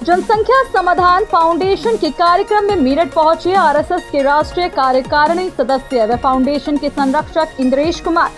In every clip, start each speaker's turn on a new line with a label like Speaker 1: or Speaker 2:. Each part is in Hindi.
Speaker 1: जनसंख्या समाधान फाउंडेशन के कार्यक्रम में मेरठ पहुंचे आरएसएस के राष्ट्रीय कार्यकारिणी सदस्य व फाउंडेशन के संरक्षक इंद्रेश कुमार।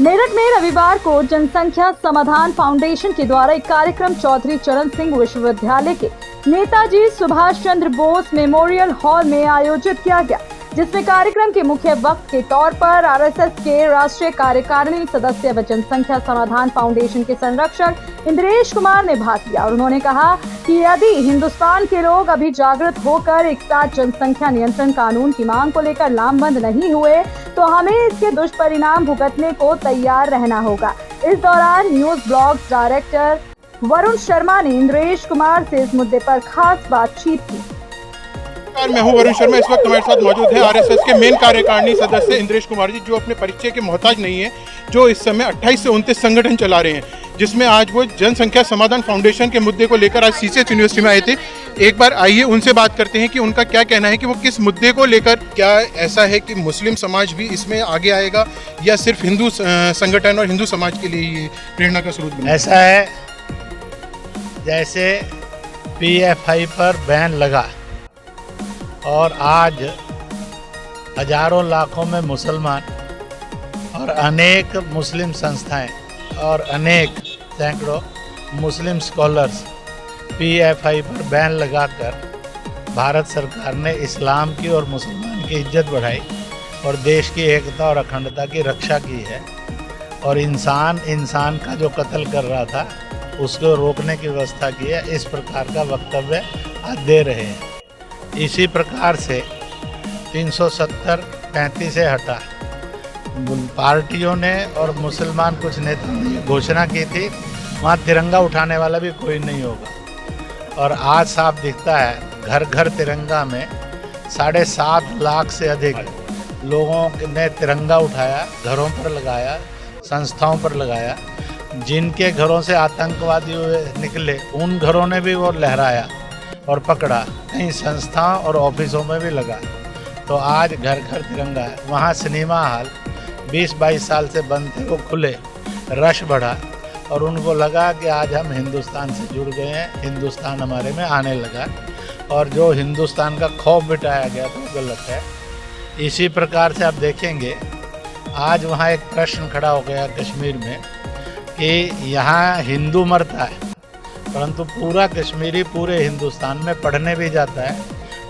Speaker 1: मेरठ में रविवार को जनसंख्या समाधान फाउंडेशन के द्वारा एक कार्यक्रम चौधरी चरण सिंह विश्वविद्यालय के नेताजी सुभाष चंद्र बोस मेमोरियल हॉल में आयोजित किया गया, जिसमें कार्यक्रम के मुख्य वक्ता के तौर पर आरएसएस के राष्ट्रीय कार्यकारिणी सदस्य व जनसंख्या समाधान फाउंडेशन के संरक्षक इंद्रेश कुमार ने भाग लिया और उन्होंने कहा कि यदि हिंदुस्तान के लोग अभी जागृत होकर एक साथ जनसंख्या नियंत्रण कानून की मांग को लेकर लामबंद नहीं हुए तो हमें इसके दुष्परिणाम भुगतने को तैयार रहना होगा। इस दौरान news blog director Varun Sharma ने इंद्रेश कुमार से इस मुद्दे पर खास बातचीत की।
Speaker 2: मैं हूं वरुण शर्मा। इस वक्त हमारे साथ मौजूद है आरएसएस के मेन कार्यकारिणी सदस्य इंद्रेश कुमार जी, जो अपने परिचय के मोहताज नहीं है, जो इस समय 28 से 29 संगठन चला रहे हैं, जिसमें आज वो जनसंख्या समाधान फाउंडेशन के मुद्दे को लेकर आज सीसीएस यूनिवर्सिटी में आए थे। एक बार आइए उनसे बात करते हैं कि उनका क्या कहना है कि वो किस मुद्दे को लेकर, क्या ऐसा है कि मुस्लिम समाज भी इसमें आगे आएगा या सिर्फ हिंदू संगठन और हिंदू समाज के लिए ये प्रेरणा का स्रोत बने?
Speaker 3: ऐसा है जैसे पीएफआई पर बैन लगा और आज हजारों लाखों में मुसलमान और अनेक मुस्लिम संस्थाएं और अनेक सैकड़ों मुस्लिम स्कॉलर्स पीएफआई पर बैन लगाकर भारत सरकार ने इस्लाम की और मुसलमान की इज्जत बढ़ाई और देश की एकता और अखंडता की रक्षा की है। और इंसान का जो कत्ल कर रहा था उसको रोकने की व्यवस्था की है। इस प्रकार का वक्तव्य आज दे रहे हैं। इसी प्रकार से 370 35 से हटा पार्टियों ने और मुसलमान कुछ नेताओं ने घोषणा की थी वहाँ तिरंगा उठाने वाला भी कोई नहीं होगा। और आज साफ दिखता है घर घर तिरंगा में 7.5 लाख से अधिक लोगों ने तिरंगा उठाया, घरों पर लगाया, संस्थाओं पर लगाया। जिनके घरों से आतंकवादी निकले उन घरों ने भी वो लहराया और पकड़ा, कई संस्थाओं और ऑफिसों में भी लगा। तो आज घर घर तिरंगा है। वहाँ सिनेमा हॉल 20-22 साल से बंद थे, वो खुले, रश बढ़ा और उनको लगा कि आज हम हिंदुस्तान से जुड़ गए हैं, हिंदुस्तान हमारे में आने लगा। और जो हिंदुस्तान का खौफ बिठाया गया तो गलत है। इसी प्रकार से आप देखेंगे आज वहाँ एक प्रश्न खड़ा हो गया कश्मीर में कि यहाँ हिंदू मरता है, परंतु पूरा कश्मीरी पूरे हिंदुस्तान में पढ़ने भी जाता है,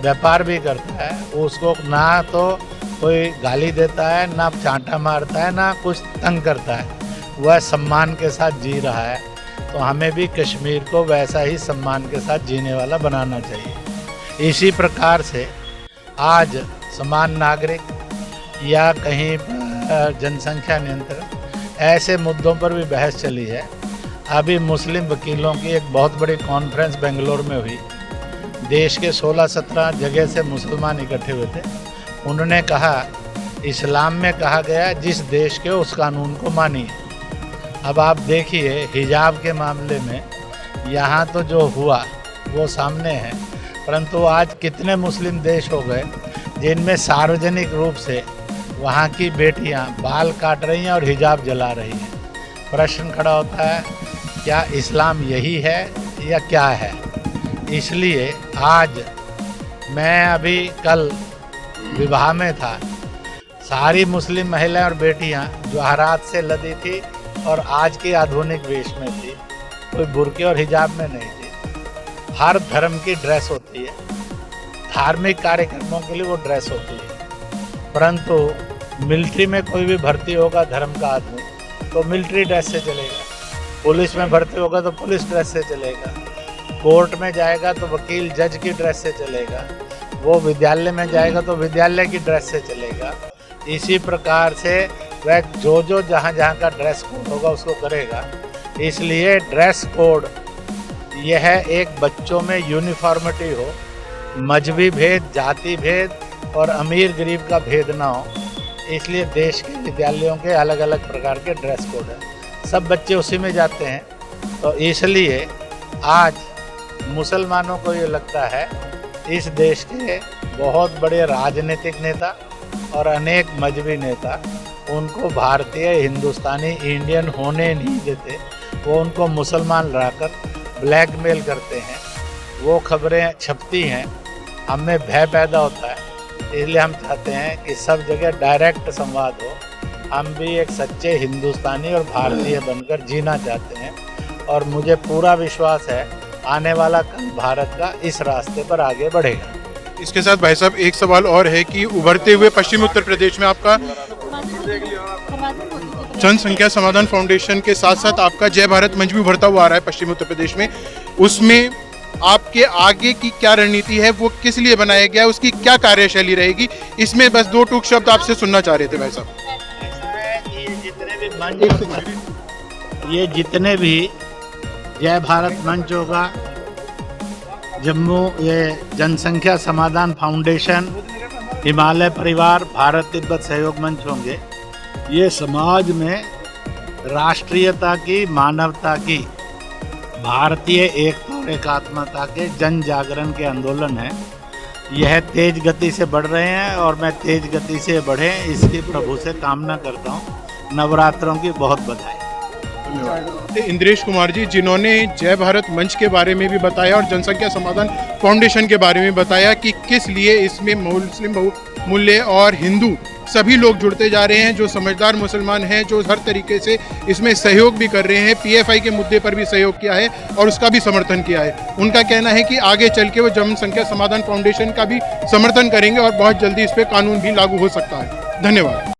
Speaker 3: व्यापार भी करता है। उसको ना तो कोई गाली देता है, ना चांटा मारता है, ना कुछ तंग करता है, वह सम्मान के साथ जी रहा है। तो हमें भी कश्मीर को वैसा ही सम्मान के साथ जीने वाला बनाना चाहिए। इसी प्रकार से आज समान नागरिक या कहीं जनसंख्या नियंत्रण ऐसे मुद्दों पर भी बहस चली है। अभी मुस्लिम वकीलों की एक बहुत बड़ी कॉन्फ्रेंस बेंगलोर में हुई। देश के 16-17 जगह से मुसलमान इकट्ठे हुए थे। उन्होंने कहा इस्लाम में कहा गया जिस देश के उस कानून को मानिए। अब आप देखिए हिजाब के मामले में यहाँ तो जो हुआ वो सामने है, परंतु आज कितने मुस्लिम देश हो गए जिनमें सार्वजनिक रूप से वहाँ की बेटियाँ बाल काट रही हैं और हिजाब जला रही हैं। प्रश्न खड़ा होता है क्या इस्लाम यही है या क्या है? इसलिए आज मैं अभी कल विवाह में था, सारी मुस्लिम महिलाएं और बेटियां जवाहरात से लदी थी और आज की आधुनिक वेश में थी, कोई बुर्के और हिजाब में नहीं थी। हर धर्म की ड्रेस होती है, धार्मिक कार्यक्रमों के लिए वो ड्रेस होती है। परंतु मिलिट्री में कोई भी भर्ती होगा धर्म का आदमी तो मिलिट्री ड्रेस से चलेगा, पुलिस में भर्ती होगा तो पुलिस ड्रेस से चलेगा, कोर्ट में जाएगा तो वकील जज की ड्रेस से चलेगा, वो विद्यालय में जाएगा तो विद्यालय की ड्रेस से चलेगा। इसी प्रकार से वह जो जहाँ का ड्रेस कोड होगा उसको करेगा। इसलिए ड्रेस कोड यह एक बच्चों में यूनिफॉर्मिटी हो, मजहबी भेद, जाति भेद और अमीर गरीब का भेद ना हो। इसलिए देश के विद्यालयों के अलग अलग प्रकार के ड्रेस कोड है, सब बच्चे उसी में जाते हैं। तो इसलिए आज मुसलमानों को ये लगता है इस देश के बहुत बड़े राजनीतिक नेता और अनेक मजहबी नेता उनको भारतीय, हिंदुस्तानी, इंडियन होने नहीं देते। वो उनको मुसलमान लाकर ब्लैकमेल करते हैं। वो खबरें छपती हैं, हमें भय पैदा होता है। इसलिए हम चाहते हैं कि सब जगह डायरेक्ट संवाद हो। हम भी एक सच्चे हिंदुस्तानी और भारतीय बनकर जीना चाहते हैं और मुझे पूरा विश्वास है आने वाला कल भारत का इस रास्ते पर आगे बढ़ेगा।
Speaker 2: इसके साथ भाई साहब एक सवाल और है कि उभरते हुए पश्चिमी उत्तर प्रदेश में आपका जनसंख्या समाधान फाउंडेशन के साथ साथ आपका जय भारत मंच भी उभरता हुआ आ रहा है पश्चिमी उत्तर प्रदेश में, उसमें आपके आगे की क्या रणनीति है, वो किस लिए बनाया गया है, उसकी क्या कार्यशैली रहेगी, इसमें बस दो टूक शब्द आपसे सुनना चाह रहे थे भाई साहब।
Speaker 3: ये जितने भी जय भारत मंच होगा, जम्मू ये जनसंख्या समाधान फाउंडेशन, हिमालय परिवार, भारत तिब्बत सहयोग मंच होंगे, ये समाज में राष्ट्रीयता की, मानवता की, भारतीय एकता और एकात्मता के जन जागरण के आंदोलन है। यह तेज गति से बढ़ रहे हैं और मैं तेज गति से बढ़े इसकी प्रभु से कामना करता हूँ। नवरात्रों की बहुत बधाई।
Speaker 2: इंद्रेश कुमार जी, जिन्होंने जय भारत मंच के बारे में भी बताया और जनसंख्या समाधान फाउंडेशन के बारे में बताया कि किस लिए इसमें मुस्लिम बहुमूल्य और हिंदू सभी लोग जुड़ते जा रहे हैं, जो समझदार मुसलमान हैं, जो हर तरीके से इसमें सहयोग भी कर रहे हैं, पीएफआई के मुद्दे पर भी सहयोग किया है और उसका भी समर्थन किया है। उनका कहना है कि आगे चल के वो जनसंख्या समाधान फाउंडेशन का भी समर्थन करेंगे और बहुत जल्दी इस पर कानून भी लागू हो सकता है। धन्यवाद।